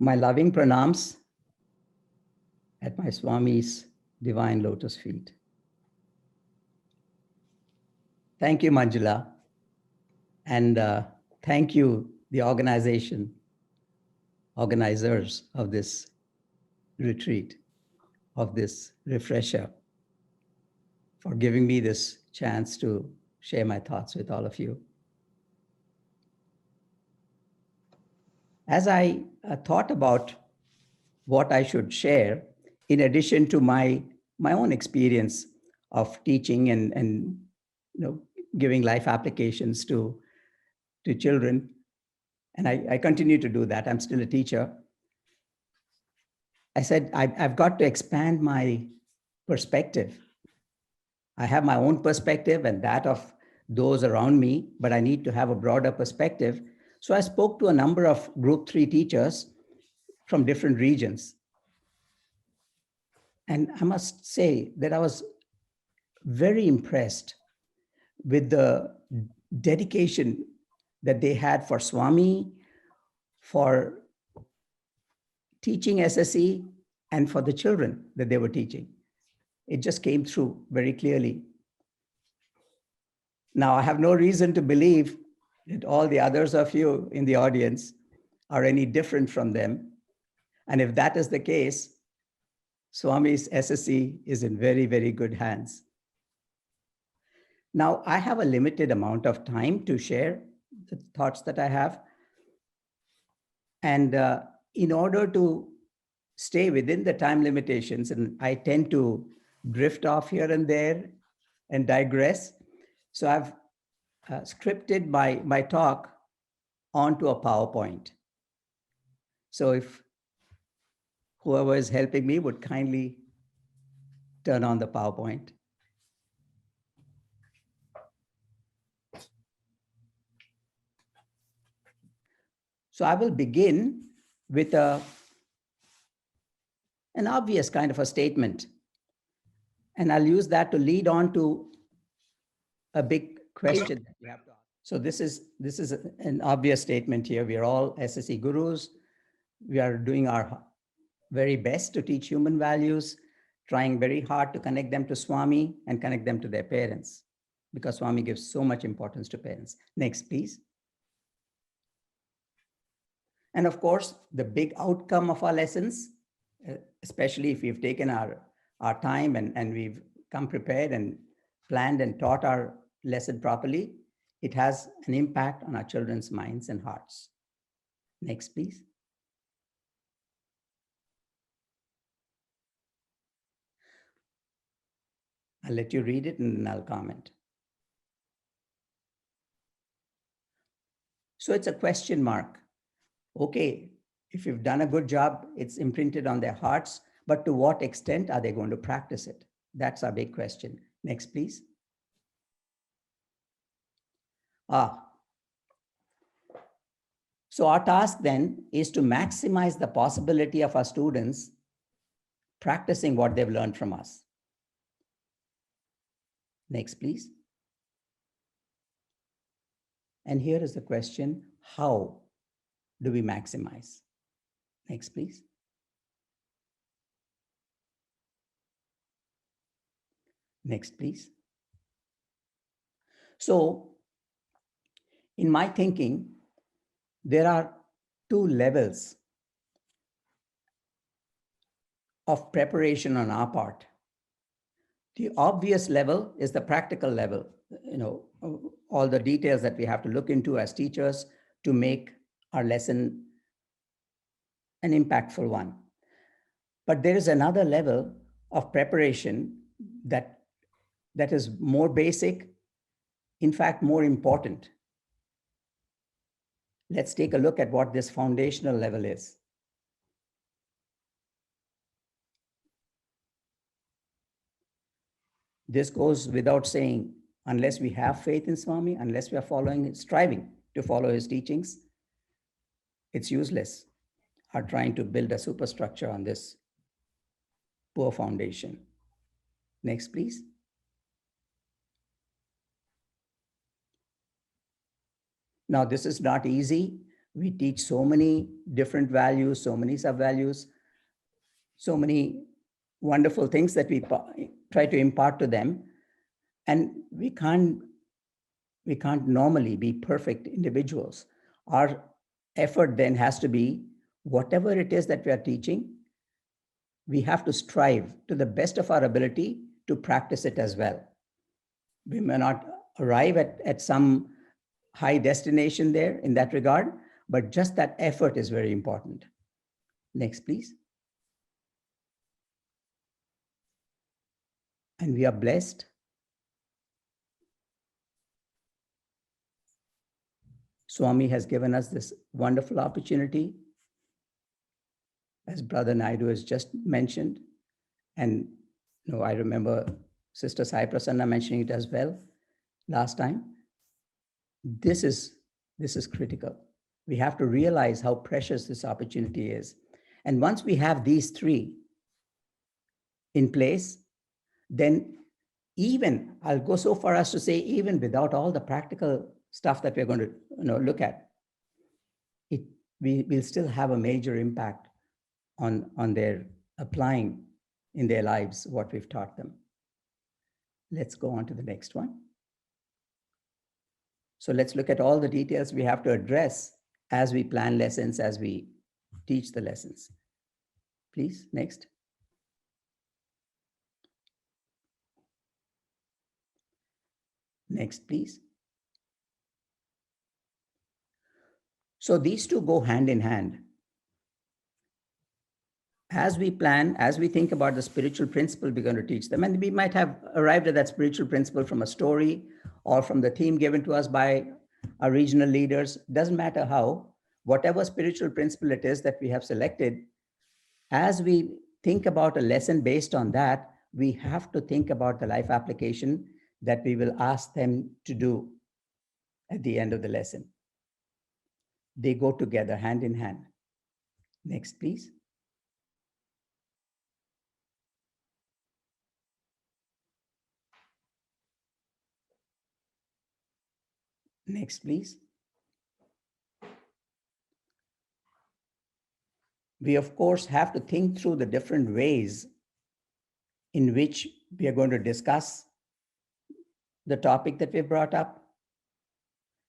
My loving pranams at my Swami's divine lotus feet. Thank you, Manjula. And thank you, the organizers of this retreat, of this refresher, for giving me this chance to share my thoughts with all of you. As I thought about what I should share, in addition to my own experience of teaching and giving life applications to children, and I continue to do that. I'm still a teacher. I said, I've got to expand my perspective. I have my own perspective and that of those around me, but I need to have a broader perspective. So I spoke to a number of Group 3 teachers from different regions. And I must say that I was very impressed with the dedication that they had for Swami, for teaching SSE, and for the children that they were teaching. It just came through very clearly. Now, I have no reason to believe that all the others of you in the audience are any different from them. And if that is the case, Swami's SSE is in very, very good hands. Now, I have a limited amount of time to share the thoughts that I have. And in order to stay within the time limitations, and I tend to drift off here and there and digress. So I've scripted my talk onto a PowerPoint. So if whoever is helping me would kindly turn on the PowerPoint. So I will begin with an obvious kind of a statement. And I'll use that to lead on to a big question that we have to ask. So this is an obvious statement here. We are all SSE gurus. We are doing our very best to teach human values, trying very hard to connect them to Swami and connect them to their parents, because Swami gives so much importance to parents. Next, please. And of course, the big outcome of our lessons, especially if we've taken our time and we've come prepared and planned and taught our lesson properly, it has an impact on our children's minds and hearts. Next, please. I'll let you read it and then I'll comment. So it's a question mark. Okay, if you've done a good job, it's imprinted on their hearts, but to what extent are they going to practice it? That's our big question. Next, please. So our task then is to maximize the possibility of our students practicing what they've learned from us. Next, please. And here is the question, how do we maximize? Next, please. Next, please. So, in my thinking, there are two levels of preparation on our part. The obvious level is the practical level, all the details that we have to look into as teachers to make our lesson an impactful one. But there is another level of preparation that is more basic, in fact, more important. Let's take a look at what this foundational level is. This goes without saying, unless we have faith in Swami, unless we are striving to follow his teachings, it's useless. Are trying to build a superstructure on this poor foundation. Next, please. Now, this is not easy, We teach so many different values, so many sub-values, so many wonderful things that we try to impart to them. And we can't normally be perfect individuals. Our effort then has to be whatever it is that we are teaching, we have to strive to the best of our ability to practice it as well. We may not arrive at some high destination there in that regard, but just that effort is very important. Next, please. And we are blessed. Swami has given us this wonderful opportunity, as Brother Naidu has just mentioned. And I remember Sister Sai Prasanna mentioning it as well last time. This is critical. We have to realize how precious this opportunity is. And once we have these three in place, then even, I'll go so far as to say, even without all the practical stuff that we're going to look at, we will still have a major impact on their applying in their lives what we've taught them. Let's go on to the next one. So let's look at all the details we have to address as we plan lessons, as we teach the lessons. Please, next. Next, please. So these two go hand in hand. As we plan, as we think about the spiritual principle we're going to teach them, and we might have arrived at that spiritual principle from a story or from the theme given to us by our regional leaders, doesn't matter how, whatever spiritual principle it is that we have selected, as we think about a lesson based on that, we have to think about the life application that we will ask them to do at the end of the lesson. They go together hand in hand. Next, please. Next, please. We, of course, have to think through the different ways in which we are going to discuss the topic that we brought up.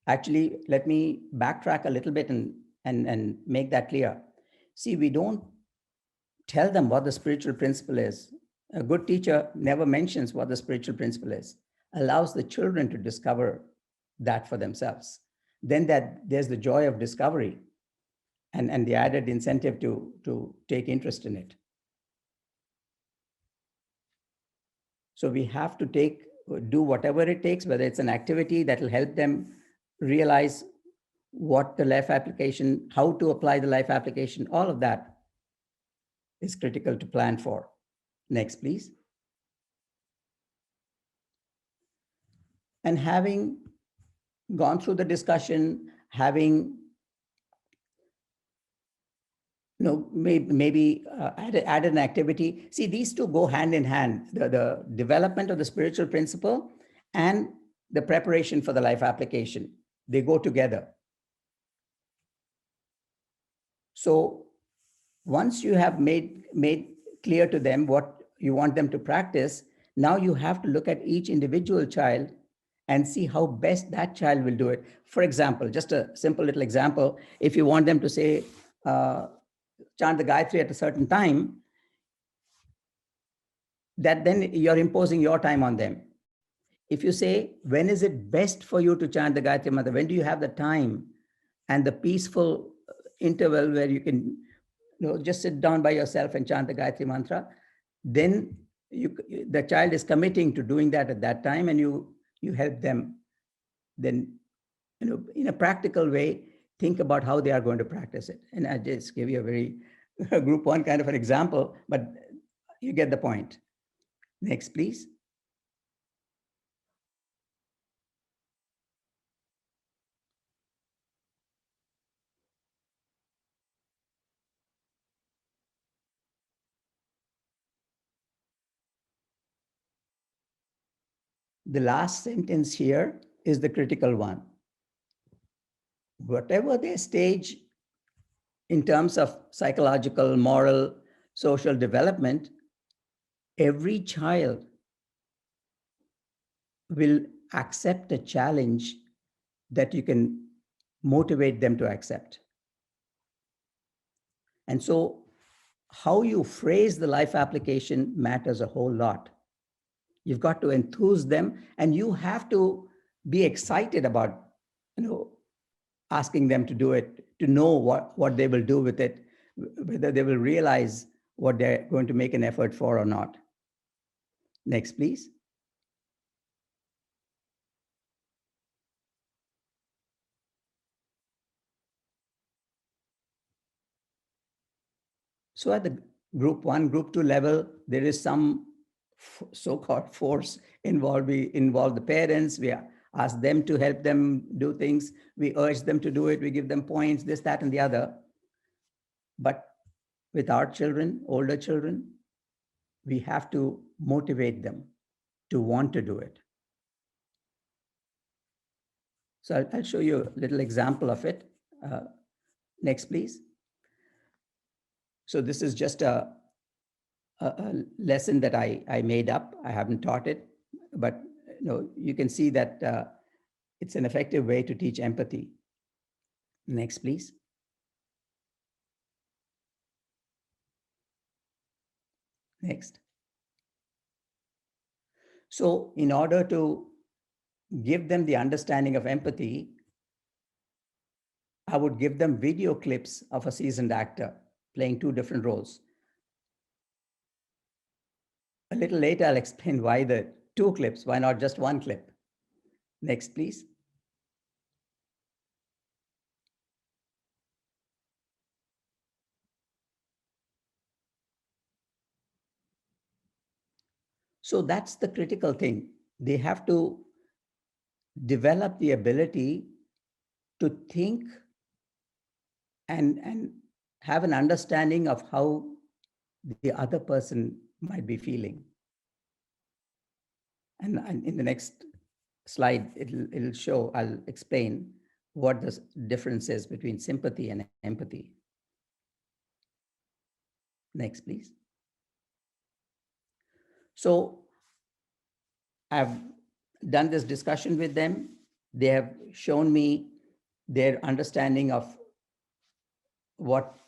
Actually, let me backtrack a little bit and make that clear. See, we don't tell them what the spiritual principle is. A good teacher never mentions what the spiritual principle is, allows the children to discover that for themselves. Then there's the joy of discovery and the added incentive to take interest in it. So we have to do whatever it takes, whether it's an activity that will help them realize what the life application, how to apply the life application, all of that is critical to plan for. Next, please. And having gone through the discussion, having maybe add an activity. See, these two go hand in hand, the development of the spiritual principle and the preparation for the life application. They go together. So once you have made clear to them what you want them to practice, now you have to look at each individual child and see how best that child will do it. For example, just a simple little example, if you want them to say, chant the Gayatri at a certain time, that then you're imposing your time on them. If you say, when is it best for you to chant the Gayatri Mantra? When do you have the time and the peaceful interval where you can just sit down by yourself and chant the Gayatri Mantra? Then the child is committing to doing that at that time, and you help them then, in a practical way, think about how they are going to practice it. And I just give you a very group one kind of an example, but you get the point. Next, please. The last sentence here is the critical one. whatever their stage in terms of psychological, moral, social development, every child will accept a challenge that you can motivate them to accept. And so, how you phrase the life application matters a whole lot. You've got to enthuse them, and you have to be excited about, asking them to do it, to know what they will do with it, whether they will realize what they're going to make an effort for or not. Next, please. So at the group 1, group 2 level, there is some so-called force involved. We involve the parents. We ask them to help them do things. We urge them to do it. We give them points, this, that, and the other. But with our children, older children, we have to motivate them to want to do it. So I'll show you a little example of it. Next, please. So this is just a lesson that I made up. I haven't taught it, but you can see that it's an effective way to teach empathy. Next, please. Next. So in order to give them the understanding of empathy, I would give them video clips of a seasoned actor playing 2 different roles. A little later, I'll explain why the 2 clips, why not just 1 clip. Next, please. So that's the critical thing. They have to develop the ability to think and have an understanding of how the other person might be feeling. And in the next slide, it'll show, I'll explain what the difference is between sympathy and empathy. Next, please. So I've done this discussion with them. They have shown me their understanding of what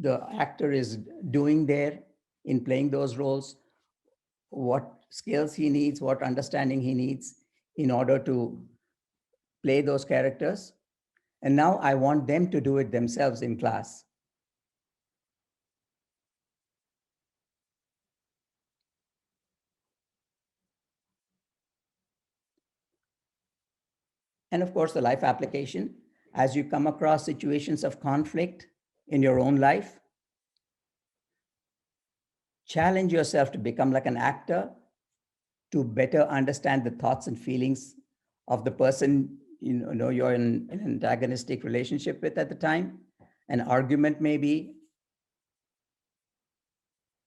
the actor is doing there in playing those roles, what skills he needs, what understanding he needs in order to play those characters. And now I want them to do it themselves in class. And of course, the life application, as you come across situations of conflict in your own life, challenge yourself to become like an actor, to better understand the thoughts and feelings of the person you're in an antagonistic relationship with at the time, an argument maybe,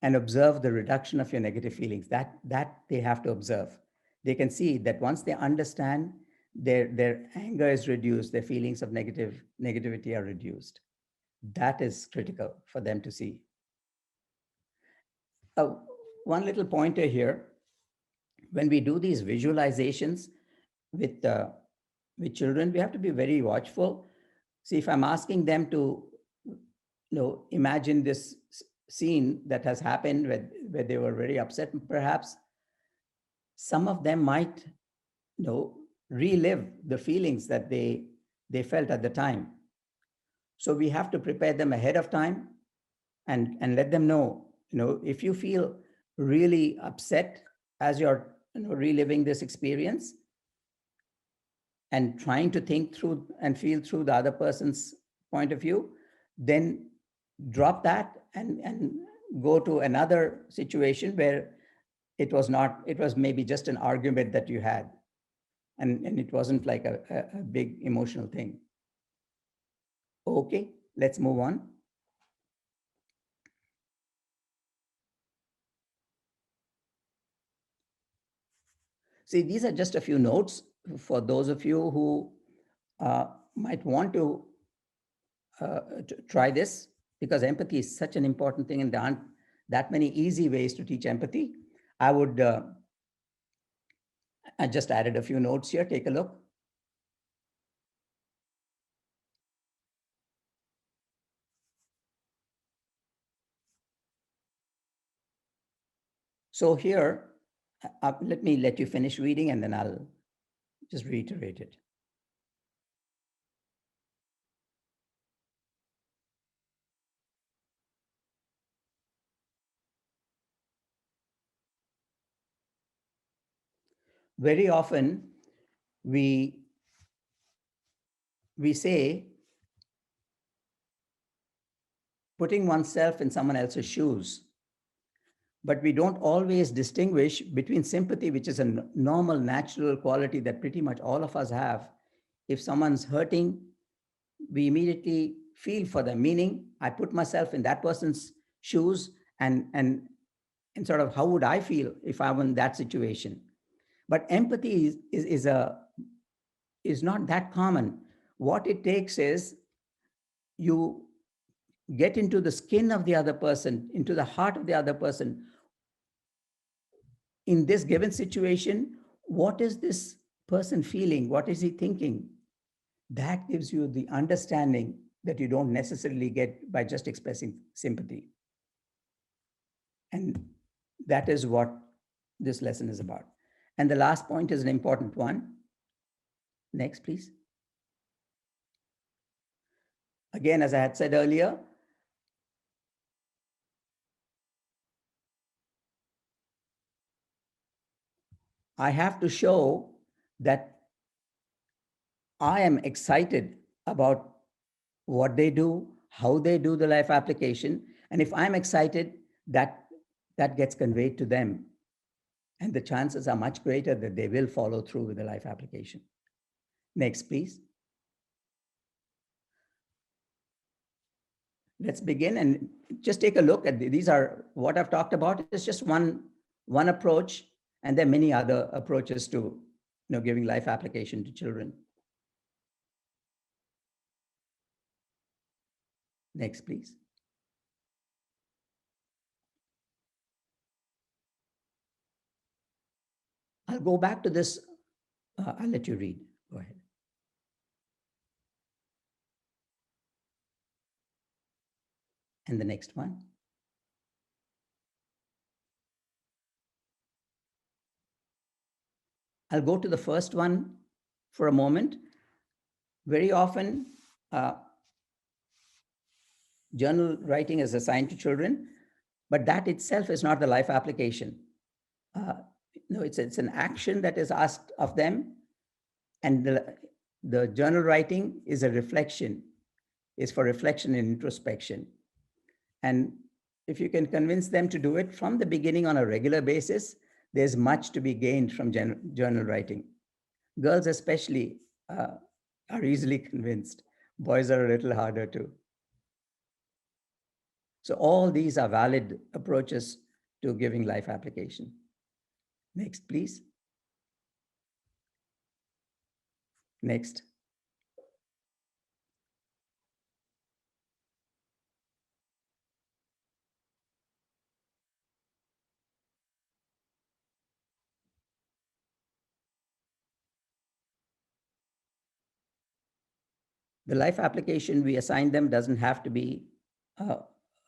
and observe the reduction of your negative feelings. That they have to observe. They can see that once they understand, their anger is reduced, their feelings of negativity are reduced. That is critical for them to see. One little pointer here, when we do these visualizations with children, we have to be very watchful. See, if I'm asking them to imagine this scene that has happened where they were very upset, perhaps some of them might relive the feelings that they felt at the time. So we have to prepare them ahead of time and let them know, if you feel really upset as you're reliving this experience and trying to think through and feel through the other person's point of view, then drop that and go to another situation where it was maybe just an argument that you had. And it wasn't like a big emotional thing. Okay, let's move on. See, these are just a few notes for those of you who might want to try this, because empathy is such an important thing and there aren't that many easy ways to teach empathy. I just added a few notes here. Take a look. So here, let you finish reading and then I'll just reiterate it. Very often we say putting oneself in someone else's shoes, but we don't always distinguish between sympathy, which is a normal, natural quality that pretty much all of us have. If someone's hurting, we immediately feel for them, meaning I put myself in that person's shoes and sort of how would I feel if I'm in that situation. But empathy is not that common. What it takes is you get into the skin of the other person, into the heart of the other person. In this given situation, what is this person feeling? What is he thinking? That gives you the understanding that you don't necessarily get by just expressing sympathy. And that is what this lesson is about. And the last point is an important one. Next, please. Again, as I had said earlier, I have to show that I am excited about what they do, how they do the life application. And if I'm excited, that gets conveyed to them. And the chances are much greater that they will follow through with the life application. Next, please. Let's begin and just take a look at these are what I've talked about. It's just one approach, and there are many other approaches to giving life application to children. Next, please. I'll go back to this. I'll let you read. Go ahead. And the next one. I'll go to the first one for a moment. Very often, journal writing is assigned to children, but that itself is not the life application. No, it's an action that is asked of them, and the journal writing is a reflection, is for reflection and introspection. And if you can convince them to do it from the beginning on a regular basis, there's much to be gained from journal writing. Girls especially are easily convinced. Boys are a little harder too. So all these are valid approaches to giving life application. Next, please. Next. The life application we assign them doesn't have to be a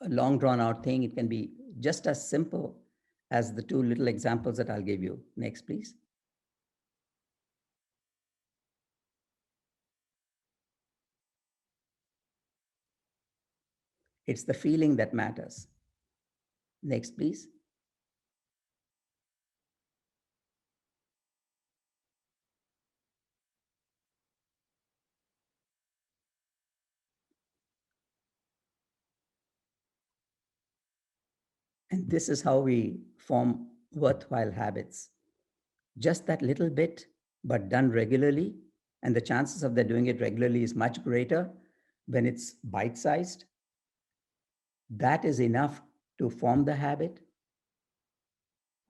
long drawn out thing. It can be just as simple as the two little examples that I'll give you. Next, please. It's the feeling that matters. Next, please. And this is how we form worthwhile habits. Just that little bit, but done regularly. And the chances of their doing it regularly is much greater when it's bite-sized. That is enough to form the habit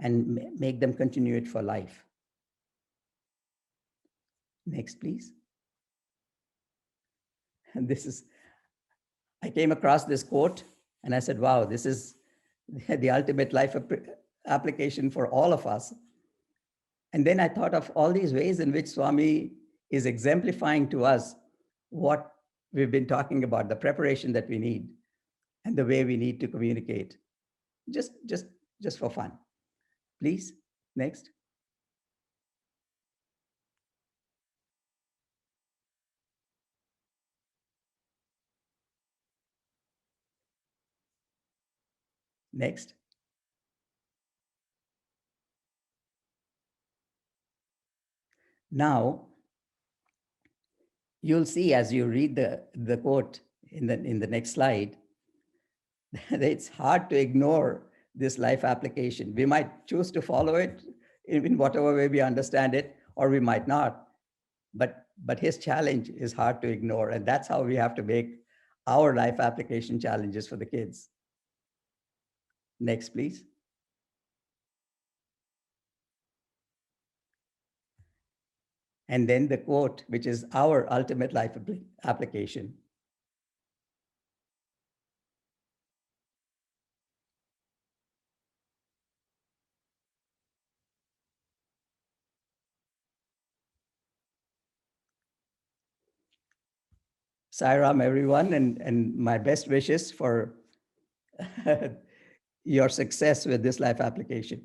and make them continue it for life. Next, please. And this is I came across this quote and I said, wow, this is the ultimate life application for all of us. And then I thought of all these ways in which Swami is exemplifying to us what we've been talking about, the preparation that we need and the way we need to communicate, just, just, just for fun. Please, next. Next. Now, you'll see as you read the quote in the next slide, that it's hard to ignore this life application. We might choose to follow it in whatever way we understand it, or we might not. But his challenge is hard to ignore. And that's how we have to make our life application challenges for the kids. Next, please. And then the quote, which is our ultimate life application. Sairam, everyone, and my best wishes for your success with this life application.